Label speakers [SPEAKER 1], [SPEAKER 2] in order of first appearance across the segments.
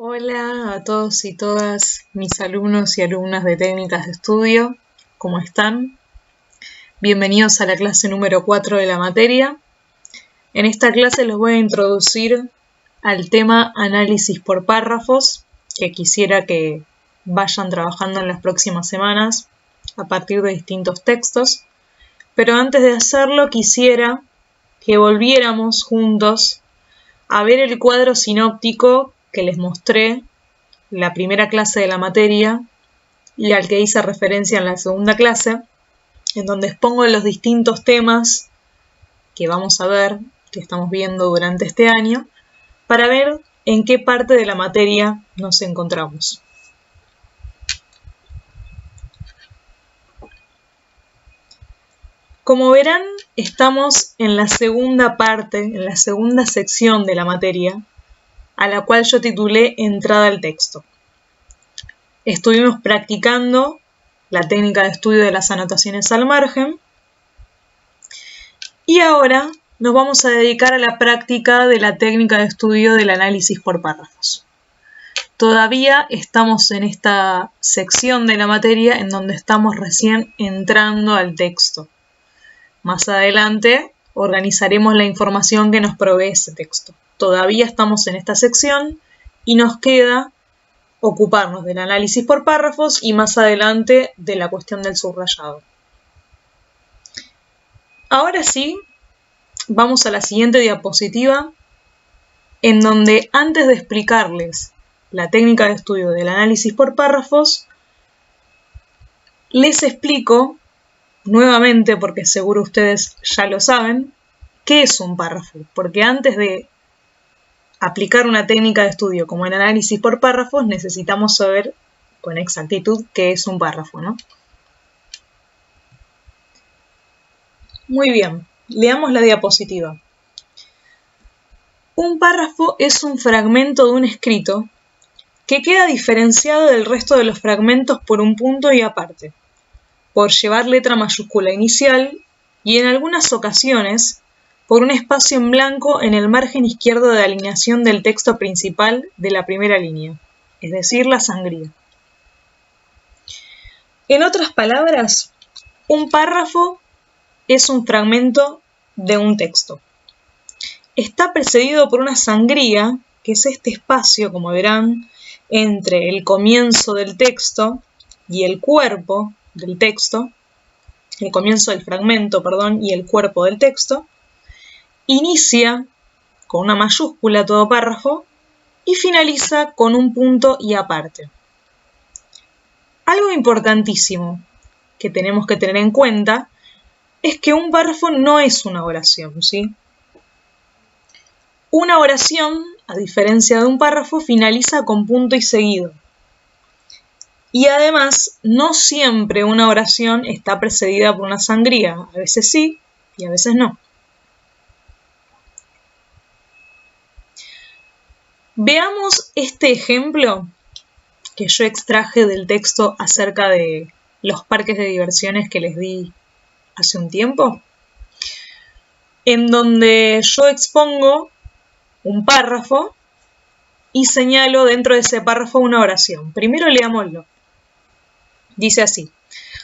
[SPEAKER 1] Hola a todos y todas mis alumnos y alumnas de técnicas de estudio, ¿cómo están? Bienvenidos a la clase número 4 de la materia. En esta clase los voy a introducir al tema análisis por párrafos, que quisiera que vayan trabajando en las próximas semanas a partir de distintos textos. Pero antes de hacerlo quisiera que volviéramos juntos a ver el cuadro sinóptico que les mostré la primera clase de la materia y al que hice referencia en la segunda clase, en donde expongo los distintos temas que vamos a ver, que estamos viendo durante este año, para ver en qué parte de la materia nos encontramos. Como verán, estamos en la segunda parte, en la segunda sección de la materia, a la cual yo titulé Entrada al texto. Estuvimos practicando la técnica de estudio de las anotaciones al margen y ahora nos vamos a dedicar a la práctica de la técnica de estudio del análisis por párrafos. Todavía estamos en esta sección de la materia en donde estamos recién entrando al texto. Más adelante organizaremos la información que nos provee ese texto. Todavía estamos en esta sección y nos queda ocuparnos del análisis por párrafos y más adelante de la cuestión del subrayado. Ahora sí, vamos a la siguiente diapositiva, en donde antes de explicarles la técnica de estudio del análisis por párrafos, les explico nuevamente, porque seguro ustedes ya lo saben, qué es un párrafo, porque antes de aplicar una técnica de estudio como el análisis por párrafos, necesitamos saber con exactitud qué es un párrafo, ¿no? Muy bien, leamos la diapositiva. Un párrafo es un fragmento de un escrito que queda diferenciado del resto de los fragmentos por un punto y aparte, por llevar letra mayúscula inicial y en algunas ocasiones por un espacio en blanco en el margen izquierdo de alineación del texto principal de la primera línea, es decir, la sangría. En otras palabras, un párrafo es un fragmento de un texto. Está precedido por una sangría, que es este espacio, como verán, entre el comienzo del texto y el cuerpo del texto, el comienzo del fragmento, y el cuerpo del texto. Inicia con una mayúscula todo párrafo y finaliza con un punto y aparte. Algo importantísimo que tenemos que tener en cuenta es que un párrafo no es una oración, ¿sí? Una oración, a diferencia de un párrafo, finaliza con punto y seguido. Y además, no siempre una oración está precedida por una sangría. A veces sí y a veces no. Veamos este ejemplo que yo extraje del texto acerca de los parques de diversiones que les di hace un tiempo, en donde yo expongo un párrafo y señalo dentro de ese párrafo una oración. Primero leámoslo. Dice así: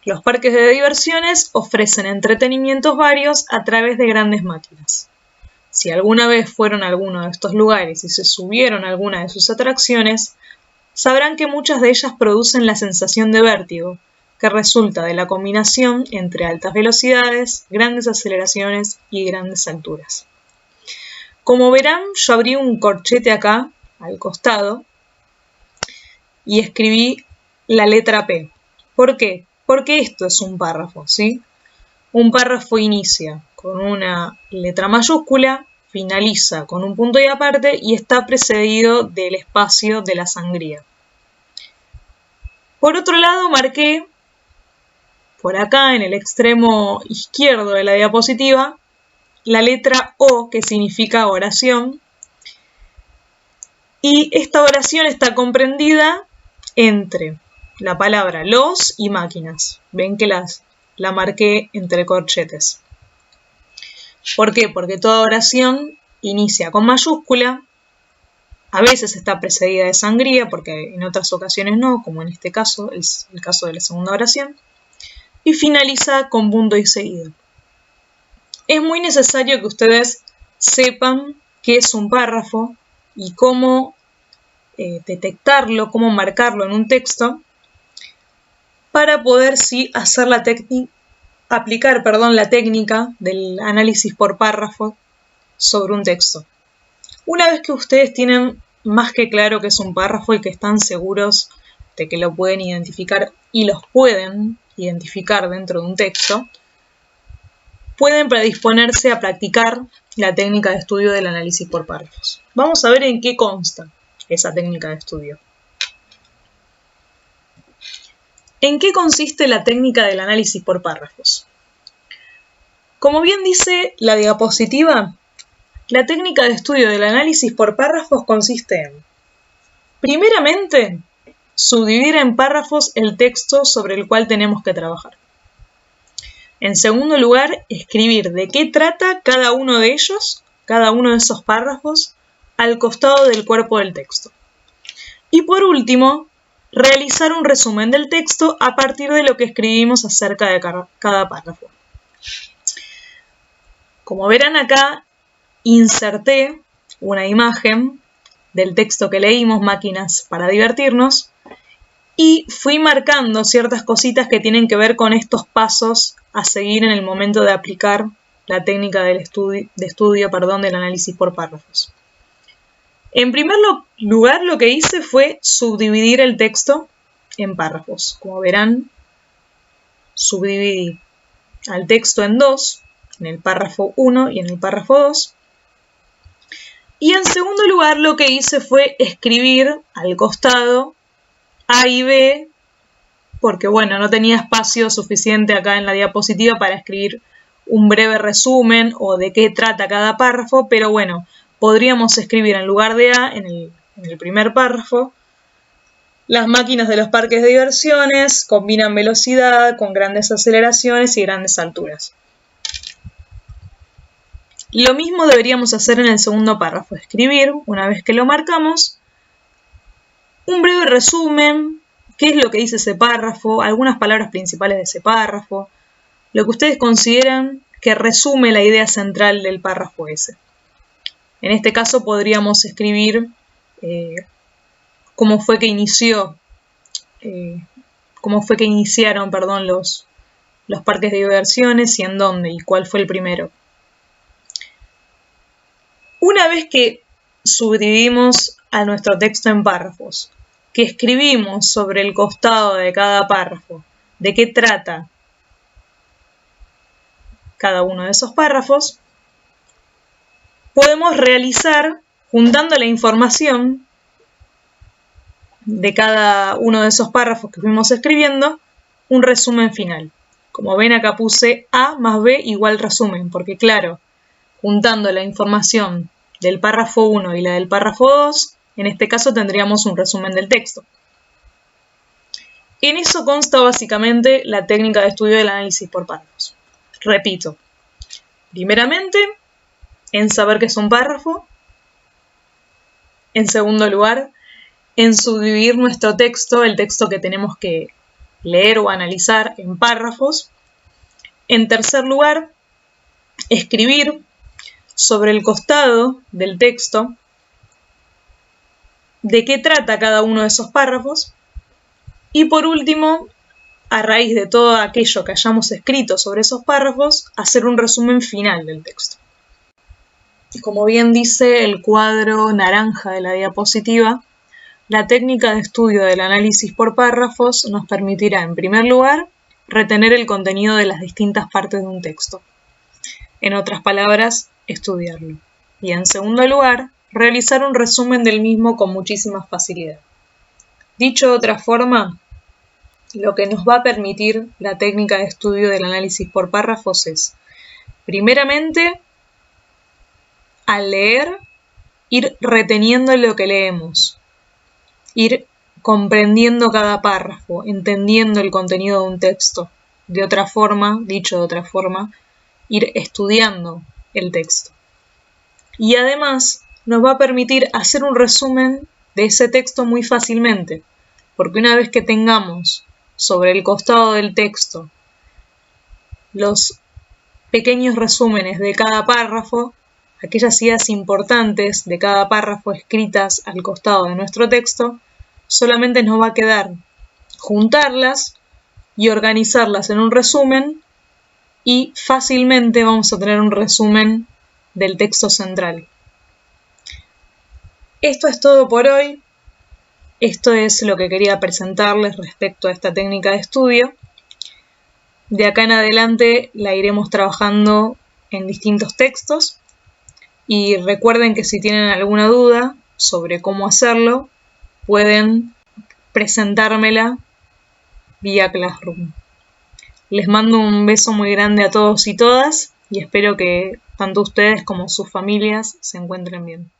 [SPEAKER 1] los parques de diversiones ofrecen entretenimientos varios a través de grandes máquinas. Si alguna vez fueron a alguno de estos lugares y se subieron a alguna de sus atracciones, sabrán que muchas de ellas producen la sensación de vértigo, que resulta de la combinación entre altas velocidades, grandes aceleraciones y grandes alturas. Como verán, yo abrí un corchete acá, al costado, y escribí la letra P. ¿Por qué? Porque esto es un párrafo, ¿sí? Un párrafo inicia con una letra mayúscula, finaliza con un punto y aparte y está precedido del espacio de la sangría. Por otro lado, marqué por acá en el extremo izquierdo de la diapositiva la letra O, que significa oración, y esta oración está comprendida entre la palabra los y máquinas. Ven que la marqué entre corchetes. ¿Por qué? Porque toda oración inicia con mayúscula, A veces está precedida de sangría, porque en otras ocasiones no, como en este caso, es el caso de la segunda oración. Y finaliza con punto y seguido. Es muy necesario que ustedes sepan qué es un párrafo y cómo detectarlo, cómo marcarlo en un texto, para poder sí hacer aplicar la técnica del análisis por párrafo sobre un texto. Una vez que ustedes tienen más que claro que es un párrafo y que están seguros de que lo pueden identificar y los pueden identificar dentro de un texto, pueden predisponerse a practicar la técnica de estudio del análisis por párrafos. Vamos a ver en qué consta esa técnica de estudio. ¿En qué consiste la técnica del análisis por párrafos? Como bien dice la diapositiva, la técnica de estudio del análisis por párrafos consiste en, primeramente, subdividir en párrafos el texto sobre el cual tenemos que trabajar. En segundo lugar, escribir de qué trata cada uno de ellos, cada uno de esos párrafos, al costado del cuerpo del texto. Y por último, realizar un resumen del texto a partir de lo que escribimos acerca de cada párrafo. Como verán acá, inserté una imagen del texto que leímos, Máquinas para divertirnos, y fui marcando ciertas cositas que tienen que ver con estos pasos a seguir en el momento de aplicar la técnica del del análisis por párrafos. En primer lugar, lo que hice fue subdividir el texto en párrafos. Como verán, subdividí al texto en dos, en el párrafo 1 y en el párrafo 2. Y en segundo lugar, lo que hice fue escribir al costado A y B, porque bueno, no tenía espacio suficiente acá en la diapositiva para escribir un breve resumen o de qué trata cada párrafo, pero bueno, podríamos escribir en lugar de A, en el primer párrafo, las máquinas de los parques de diversiones combinan velocidad con grandes aceleraciones y grandes alturas. Lo mismo deberíamos hacer en el segundo párrafo, escribir, una vez que lo marcamos, un breve resumen, qué es lo que dice ese párrafo, algunas palabras principales de ese párrafo, lo que ustedes consideran que resume la idea central del párrafo ese. En este caso podríamos escribir cómo fue que iniciaron los parques de diversiones y en dónde y cuál fue el primero. Una vez que subdividimos a nuestro texto en párrafos, que escribimos sobre el costado de cada párrafo, de qué trata cada uno de esos párrafos, podemos realizar, juntando la información de cada uno de esos párrafos que fuimos escribiendo, un resumen final. Como ven, acá puse A más B igual resumen, porque claro, juntando la información del párrafo 1 y la del párrafo 2, en este caso tendríamos un resumen del texto. En eso consta básicamente la técnica de estudio del análisis por párrafos. Repito, primeramente, en saber qué es un párrafo. En segundo lugar, en subdividir nuestro texto, el texto que tenemos que leer o analizar, en párrafos. En tercer lugar, escribir sobre el costado del texto de qué trata cada uno de esos párrafos. Y por último, a raíz de todo aquello que hayamos escrito sobre esos párrafos, hacer un resumen final del texto. Como bien dice el cuadro naranja de la diapositiva, la técnica de estudio del análisis por párrafos nos permitirá, en primer lugar, retener el contenido de las distintas partes de un texto. En otras palabras, estudiarlo. Y en segundo lugar, realizar un resumen del mismo con muchísima facilidad. Dicho de otra forma, lo que nos va a permitir la técnica de estudio del análisis por párrafos es, primeramente, al leer, ir reteniendo lo que leemos, ir comprendiendo cada párrafo, entendiendo el contenido de un texto. De otra forma, dicho de otra forma, ir estudiando el texto. Y además, nos va a permitir hacer un resumen de ese texto muy fácilmente, porque una vez que tengamos sobre el costado del texto los pequeños resúmenes de cada párrafo, aquellas ideas importantes de cada párrafo escritas al costado de nuestro texto, solamente nos va a quedar juntarlas y organizarlas en un resumen y fácilmente vamos a tener un resumen del texto central. Esto es todo por hoy. Esto es lo que quería presentarles respecto a esta técnica de estudio. De acá en adelante la iremos trabajando en distintos textos y recuerden que si tienen alguna duda sobre cómo hacerlo, pueden presentármela vía Classroom. Les mando un beso muy grande a todos y todas y espero que tanto ustedes como sus familias se encuentren bien.